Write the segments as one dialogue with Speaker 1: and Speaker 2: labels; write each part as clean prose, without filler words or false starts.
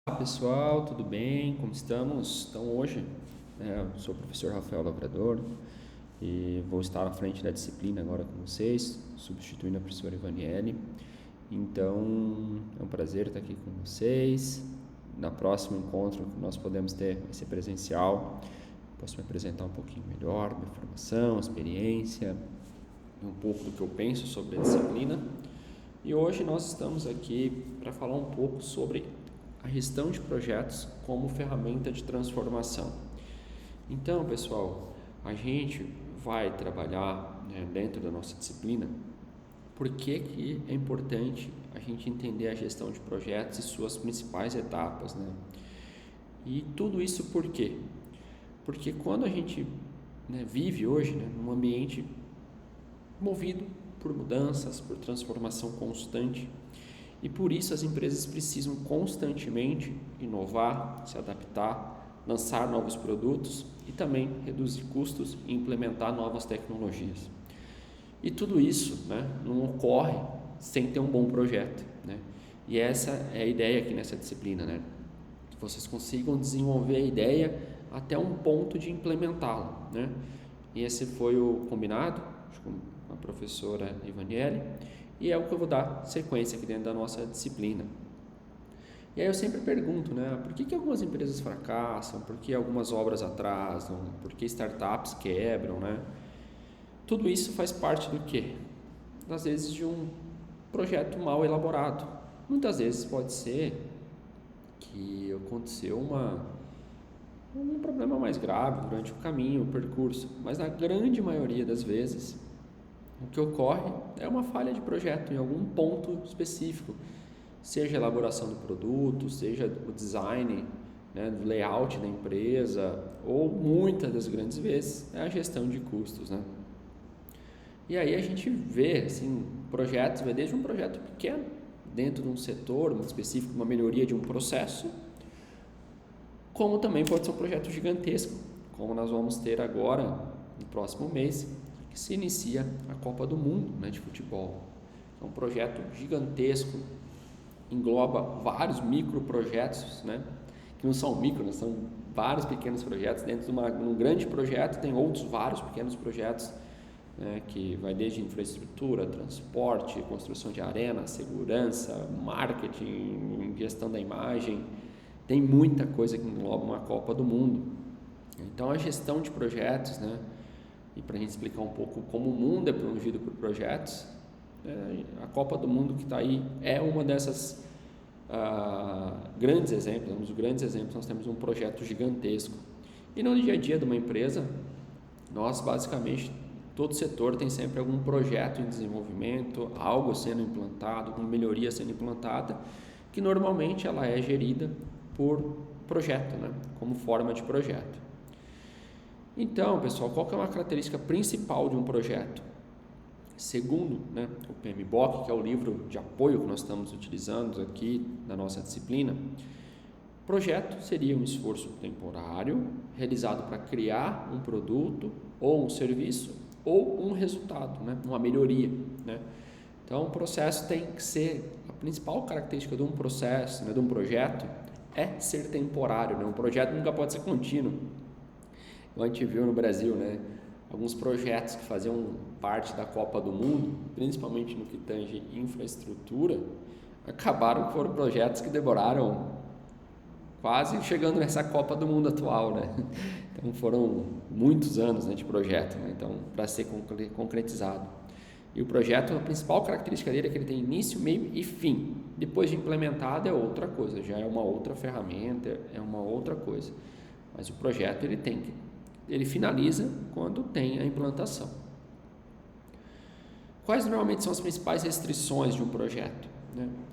Speaker 1: Olá pessoal, tudo bem? Como estamos? Então hoje, eu sou o professor Rafael Lavrador e vou estar à frente da disciplina agora com vocês, substituindo a professora Ivaniele. Então é um prazer estar aqui com vocês. Na próximo encontro que nós podemos ter vai ser presencial. Posso me apresentar um pouquinho melhor, minha formação, experiência, um pouco do que eu penso sobre a disciplina. E hoje nós estamos aqui para falar um pouco sobre a gestão de projetos como ferramenta de transformação. Então, pessoal, a gente vai trabalhar, dentro da nossa disciplina por que é importante a gente entender a gestão de projetos e suas principais etapas, né? E tudo isso por quê? Porque quando a gente vive hoje num ambiente movido por mudanças, por transformação constante, e por isso as empresas precisam constantemente inovar, se adaptar, lançar novos produtos e também reduzir custos e implementar novas tecnologias. E tudo isso não ocorre sem ter um bom projeto. E essa é a ideia aqui nessa disciplina, que vocês consigam desenvolver a ideia até um ponto de implementá-la. E esse foi o combinado com a professora Ivaniele, e é o que eu vou dar sequência aqui dentro da nossa disciplina. E aí eu sempre pergunto, por que algumas empresas fracassam, por que algumas obras atrasam, por que startups quebram, Tudo isso faz parte do quê? Às vezes de um projeto mal elaborado. Muitas vezes pode ser que aconteceu um problema mais grave durante o caminho, o percurso, mas na grande maioria das vezes o que ocorre é uma falha de projeto em algum ponto específico, seja a elaboração do produto, seja o design, do layout da empresa, ou muitas das grandes vezes é a gestão de custos. E aí a gente vê projetos, desde um projeto pequeno, dentro de um setor muito específico, uma melhoria de um processo, como também pode ser um projeto gigantesco, como nós vamos ter agora, no próximo mês, que se inicia a Copa do Mundo de futebol. É um projeto gigantesco, engloba vários microprojetos, que não são micro, são vários pequenos projetos. Dentro de um grande projeto tem outros vários pequenos projetos, que vai desde infraestrutura, transporte, construção de arena, segurança, marketing, gestão da imagem. Tem muita coisa que engloba uma Copa do Mundo. Então a gestão de projetos, e para a gente explicar um pouco como o mundo é promovido por projetos, a Copa do Mundo que está aí é uma dessas grandes exemplos. Um dos grandes exemplos, nós temos um projeto gigantesco. E no dia a dia de uma empresa, nós basicamente, todo setor tem sempre algum projeto em desenvolvimento, algo sendo implantado, uma melhoria sendo implantada, que normalmente ela é gerida por projeto, como forma de projeto. Então, pessoal, qual que é uma característica principal de um projeto? Segundo o PMBOK, que é o livro de apoio que nós estamos utilizando aqui na nossa disciplina, projeto seria um esforço temporário realizado para criar um produto ou um serviço ou um resultado, uma melhoria. Então, o processo tem que ser, a principal característica de um processo, de um projeto, é ser temporário. Um projeto nunca pode ser contínuo. A gente viu no Brasil, alguns projetos que faziam parte da Copa do Mundo, principalmente no que tange infraestrutura, acabaram que foram projetos que demoraram quase chegando nessa Copa do Mundo atual, Então foram muitos anos de projeto, então para ser concretizado. E o projeto, a principal característica dele é que ele tem início, meio e fim. Depois de implementado é outra coisa, já é uma outra ferramenta, é uma outra coisa. Mas o projeto ele finaliza quando tem a implantação. Quais normalmente são as principais restrições de um projeto?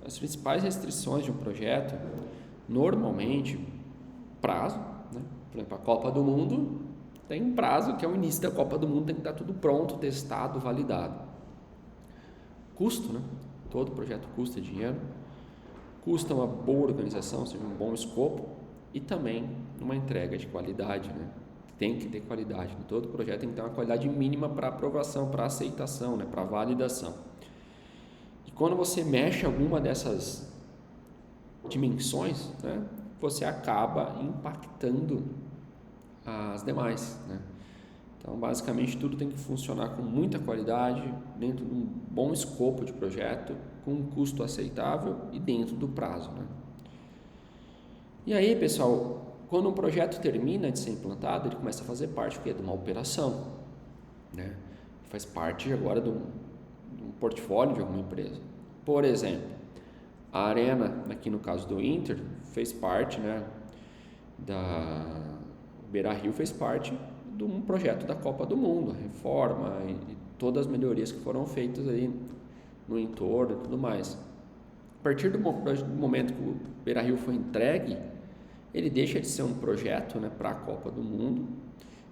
Speaker 1: As principais restrições de um projeto, normalmente, prazo. Por exemplo, a Copa do Mundo tem um prazo, que é o início da Copa do Mundo, tem que estar tudo pronto, testado, validado. Custo, todo projeto custa dinheiro. Custa uma boa organização, seja um bom escopo, e também uma entrega de qualidade, Tem que ter qualidade. Todo projeto tem que ter uma qualidade mínima para aprovação, para aceitação, para validação. E quando você mexe alguma dessas dimensões, né, você acaba impactando as demais, né? Então, basicamente, tudo tem que funcionar com muita qualidade, dentro de um bom escopo de projeto, com um custo aceitável e dentro do prazo, né? E aí, pessoal, quando um projeto termina de ser implantado, ele começa a fazer parte de uma operação, né? Faz parte agora do portfólio de alguma empresa. Por exemplo, a Arena, aqui no caso do Inter, fez parte, né, o Beira-Rio fez parte de um projeto da Copa do Mundo, a reforma e todas as melhorias que foram feitas aí no entorno e tudo mais. A partir do momento que o Beira-Rio foi entregue, ele deixa de ser um projeto, né, para a Copa do Mundo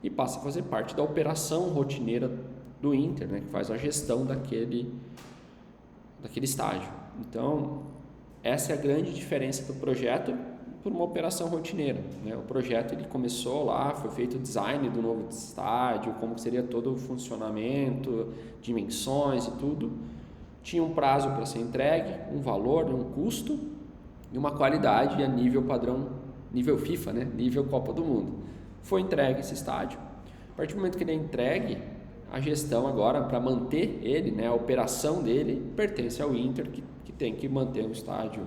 Speaker 1: e passa a fazer parte da operação rotineira do Inter, né, que faz a gestão daquele estádio. Então, essa é a grande diferença do projeto por uma operação rotineira, né? O projeto ele começou lá, foi feito o design do novo estádio, como seria todo o funcionamento, dimensões e tudo. Tinha um prazo para ser entregue, um valor, um custo e uma qualidade a nível padrão, nível FIFA, né? Nível Copa do Mundo. Foi entregue esse estádio. A partir do momento que ele é entregue, a gestão agora, para manter ele, né, a operação dele, pertence ao Inter, que tem que manter o estádio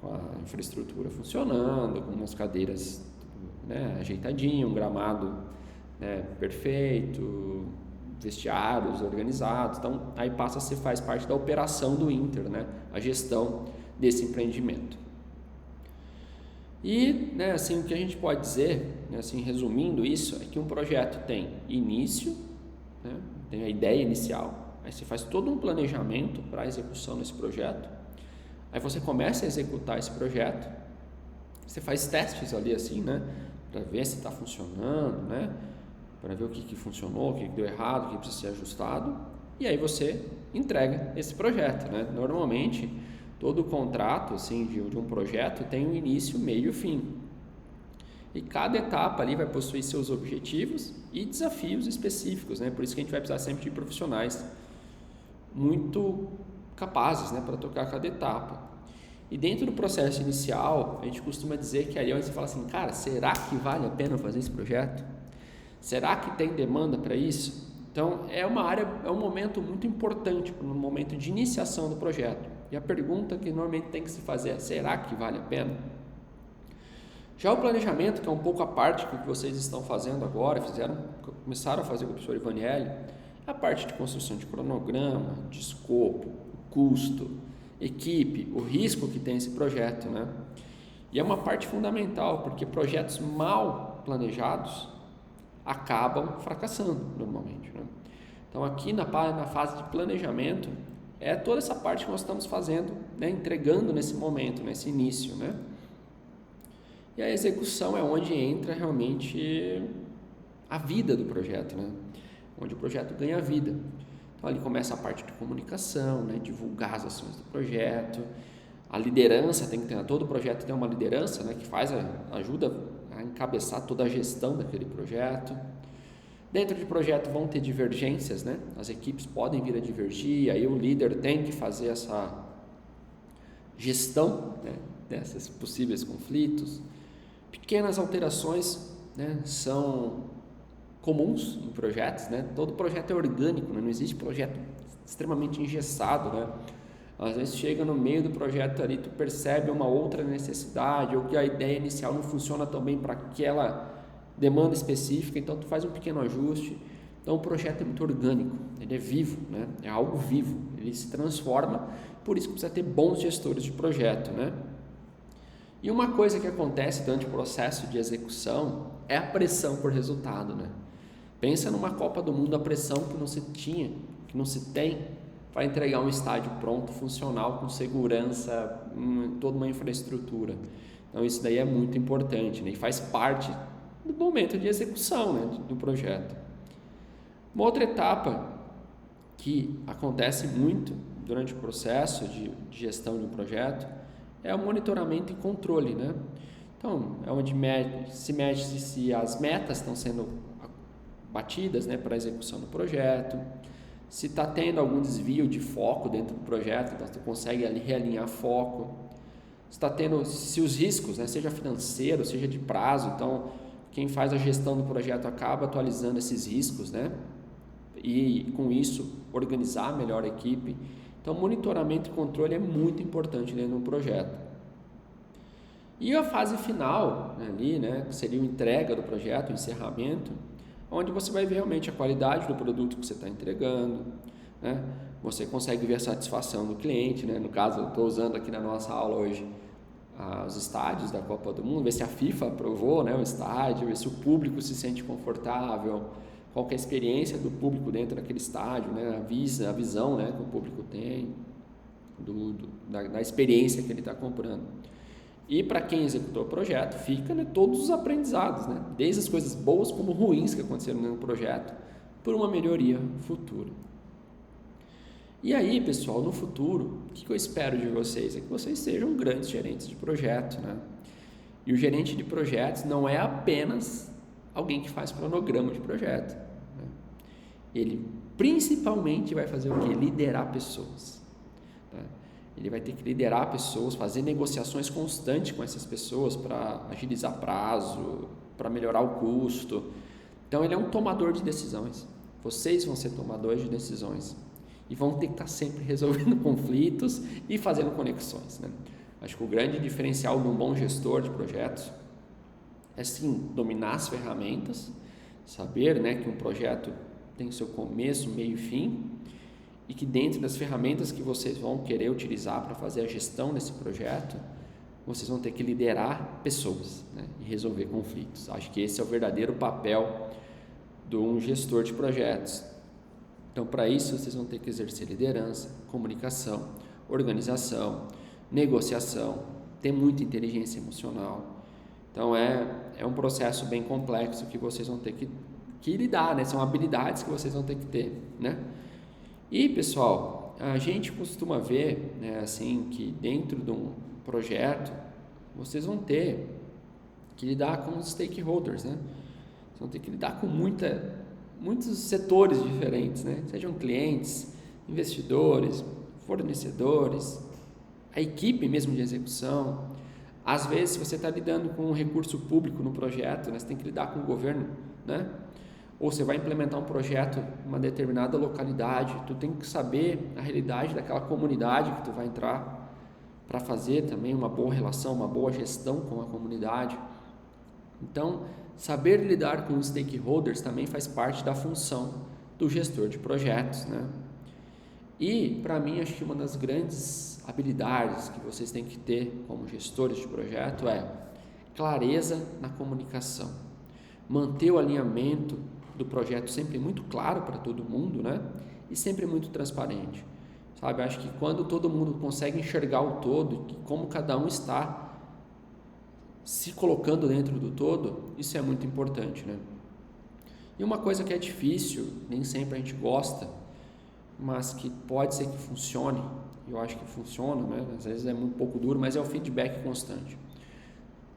Speaker 1: com a infraestrutura funcionando, com umas cadeiras, né, ajeitadinho, um gramado, né, perfeito, vestiários organizados. Então, aí faz parte da operação do Inter, né, a gestão desse empreendimento. E, né, assim, o que a gente pode dizer, né, assim, resumindo isso, é que um projeto tem início, né, tem a ideia inicial, aí você faz todo um planejamento para a execução desse projeto, aí você começa a executar esse projeto, você faz testes ali assim, né, para ver se está funcionando, né, para ver o que funcionou, o que deu errado, o que precisa ser ajustado, e aí você entrega esse projeto, né. Normalmente todo contrato assim, de um projeto tem um início, meio e fim. E cada etapa ali vai possuir seus objetivos e desafios específicos, né? Por isso que a gente vai precisar sempre de profissionais muito capazes, né, para tocar cada etapa. E dentro do processo inicial, a gente costuma dizer que ali é onde você fala assim, cara, será que vale a pena fazer esse projeto? Será que tem demanda para isso? Então, é um momento muito importante, no momento de iniciação do projeto. E a pergunta que normalmente tem que se fazer é, será que vale a pena? Já o planejamento, que é um pouco a parte que vocês estão fazendo agora, começaram a fazer com o professor Ivanielli, a parte de construção de cronograma, de escopo, custo, equipe, o risco que tem esse projeto, né? E é uma parte fundamental, porque projetos mal planejados acabam fracassando normalmente, né? Então aqui na fase de planejamento é toda essa parte que nós estamos fazendo, né, entregando nesse momento, nesse início, né? E a execução é onde entra realmente a vida do projeto, né? Onde o projeto ganha vida. Então ali começa a parte de comunicação, né, divulgar as ações do projeto, a liderança tem que ter, todo projeto tem uma liderança, né, que ajuda a encabeçar toda a gestão daquele projeto. Dentro de projeto vão ter divergências, né? As equipes podem vir a divergir, aí o líder tem que fazer essa gestão, né, desses possíveis conflitos. Pequenas alterações, né, são comuns em projetos, né? Todo projeto é orgânico, né? Não existe projeto extremamente engessado, né? Às vezes chega no meio do projeto ali, tu percebe uma outra necessidade ou que a ideia inicial não funciona tão bem para aquela demanda específica, então tu faz um pequeno ajuste. Então o projeto é muito orgânico, ele é vivo, né? É algo vivo, ele se transforma, por isso que precisa ter bons gestores de projeto, né? E uma coisa que acontece durante o processo de execução é a pressão por resultado, né? Pensa numa Copa do Mundo, a pressão que não se tem para entregar um estádio pronto, funcional, com segurança, toda uma infraestrutura. Então isso daí é muito importante, né? E faz parte do momento de execução, né, do projeto. Uma outra etapa que acontece muito durante o processo de gestão de um projeto é o monitoramento e controle, né? Então, é onde se mede se as metas estão sendo batidas, né, para a execução do projeto, se está tendo algum desvio de foco dentro do projeto, então você consegue ali realinhar foco, está tendo, se os riscos, né, seja financeiro, seja de prazo, então quem faz a gestão do projeto acaba atualizando esses riscos, né, e com isso organizar melhor a equipe. Então monitoramento e controle é muito importante dentro de um projeto. E a fase final ali, né, que seria a entrega do projeto, o encerramento, onde você vai ver realmente a qualidade do produto que você está entregando, né? Você consegue ver a satisfação do cliente, né? No caso, eu estou usando aqui na nossa aula hoje os estádios da Copa do Mundo, ver se a FIFA aprovou, né, o estádio, ver se o público se sente confortável, qual que é a experiência do público dentro daquele estádio, né, a visão, né, que o público tem da experiência que ele está comprando. E para quem executou o projeto, fica, né, todos os aprendizados, né, desde as coisas boas como ruins que aconteceram no projeto, por uma melhoria futura. E aí, pessoal, no futuro, o que eu espero de vocês? É que vocês sejam grandes gerentes de projeto, né? E o gerente de projetos não é apenas alguém que faz cronograma de projeto, né? Ele principalmente vai fazer o quê? Liderar pessoas, né? Ele vai ter que liderar pessoas, fazer negociações constantes com essas pessoas para agilizar prazo, para melhorar o custo. Então, ele é um tomador de decisões. Vocês vão ser tomadores de decisões e vão ter que estar sempre resolvendo conflitos e fazendo conexões, né? Acho que o grande diferencial de um bom gestor de projetos é sim dominar as ferramentas, saber, né, que um projeto tem seu começo, meio e fim, e que dentro das ferramentas que vocês vão querer utilizar para fazer a gestão desse projeto, vocês vão ter que liderar pessoas, né, e resolver conflitos. Acho que esse é o verdadeiro papel de um gestor de projetos. Então, para isso, vocês vão ter que exercer liderança, comunicação, organização, negociação, ter muita inteligência emocional. Então, é um processo bem complexo que vocês vão ter que lidar, né? São habilidades que vocês vão ter que ter, né? E, pessoal, a gente costuma ver, né, assim, que dentro de um projeto, vocês vão ter que lidar com os stakeholders, né? Vocês vão ter que lidar com muitos setores diferentes, né? Sejam clientes, investidores, fornecedores, a equipe mesmo de execução. Às vezes, se você está lidando com um recurso público no projeto, né, você tem que lidar com o governo, né? Ou você vai implementar um projeto em uma determinada localidade, tu tem que saber a realidade daquela comunidade que tu vai entrar para fazer também uma boa relação, uma boa gestão com a comunidade. Então, saber lidar com os stakeholders também faz parte da função do gestor de projetos, né? E, para mim, acho que uma das grandes habilidades que vocês têm que ter como gestores de projeto é clareza na comunicação. Manter o alinhamento do projeto sempre muito claro para todo mundo, né? E sempre muito transparente, sabe? Acho que quando todo mundo consegue enxergar o todo, como cada um está se colocando dentro do todo, isso é muito importante, né? E uma coisa que é difícil, nem sempre a gente gosta, mas que pode ser que funcione, eu acho que funciona, né? Às vezes é um pouco duro, mas é o feedback constante.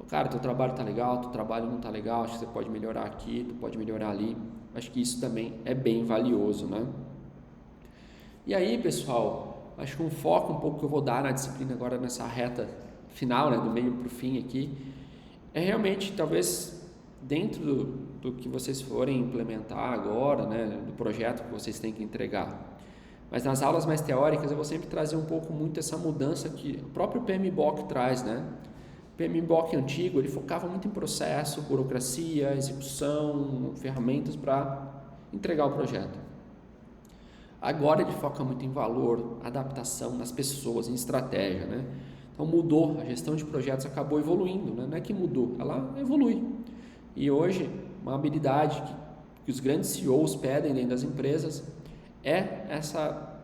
Speaker 1: Cara, teu trabalho tá legal, teu trabalho não tá legal, acho que você pode melhorar aqui, tu pode melhorar ali. Acho que isso também é bem valioso, né? E aí, pessoal, acho que um foco um pouco que eu vou dar na disciplina agora nessa reta final, né, do meio para o fim aqui, é realmente, talvez, dentro do que vocês forem implementar agora, né, do projeto que vocês têm que entregar. Mas nas aulas mais teóricas eu vou sempre trazer um pouco muito essa mudança que o próprio PMBOK traz, né? O PMBOK antigo, ele focava muito em processo, burocracia, execução, ferramentas para entregar o projeto. Agora ele foca muito em valor, adaptação nas pessoas, em estratégia, né? Então mudou, a gestão de projetos acabou evoluindo, né? Não é que mudou, ela evolui. E hoje, uma habilidade que os grandes CEOs pedem dentro das empresas é essa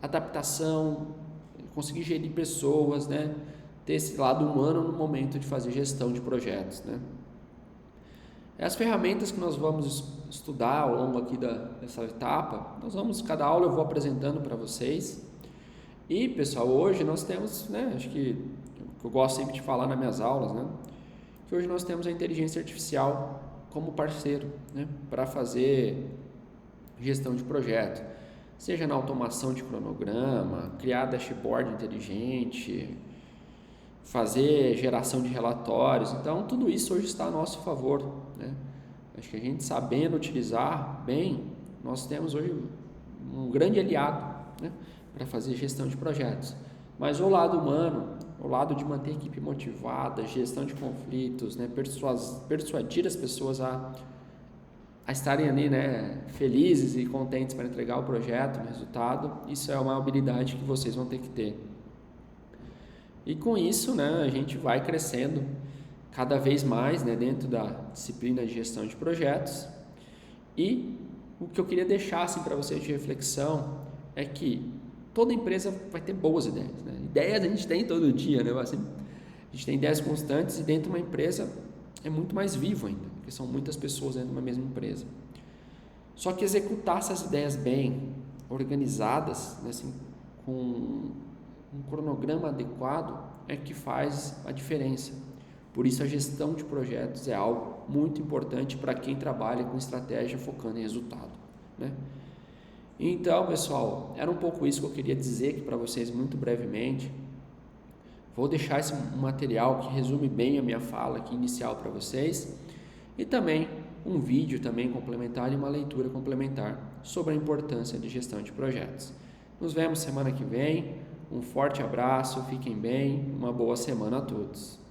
Speaker 1: adaptação, conseguir gerir pessoas, né? Ter esse lado humano no momento de fazer gestão de projetos, né? As ferramentas que nós vamos estudar ao longo aqui dessa etapa, cada aula eu vou apresentando para vocês. E, pessoal, hoje nós temos, né, acho que eu gosto sempre de falar nas minhas aulas, né, que hoje nós temos a inteligência artificial como parceiro, né, para fazer gestão de projeto, seja na automação de cronograma, criar dashboard inteligente, fazer geração de relatórios. Então, tudo isso hoje está a nosso favor, né? Acho que a gente sabendo utilizar bem, nós temos hoje um grande aliado, né, para fazer gestão de projetos. Mas o lado humano, o lado de manter a equipe motivada, gestão de conflitos, né, persuadir as pessoas a estarem ali, né, felizes e contentes para entregar o projeto, o resultado, isso é uma habilidade que vocês vão ter que ter. E com isso, né, a gente vai crescendo cada vez mais, né, dentro da disciplina de gestão de projetos. E o que eu queria deixar assim, para vocês de reflexão é que toda empresa vai ter boas ideias, né? Ideias a gente tem todo dia, né? Assim, a gente tem ideias constantes e dentro de uma empresa é muito mais vivo ainda, porque são muitas pessoas dentro de uma mesma empresa. Só que executar essas ideias bem, organizadas, né, assim, com um cronograma adequado é que faz a diferença. Por isso a gestão de projetos é algo muito importante para quem trabalha com estratégia focando em resultado, né? Então, pessoal, era um pouco isso que eu queria dizer aqui para vocês muito brevemente. Vou deixar esse material que resume bem a minha fala aqui inicial para vocês e também um vídeo também complementar e uma leitura complementar sobre a importância de gestão de projetos. Nos vemos semana que vem. Um forte abraço, fiquem bem, uma boa semana a todos.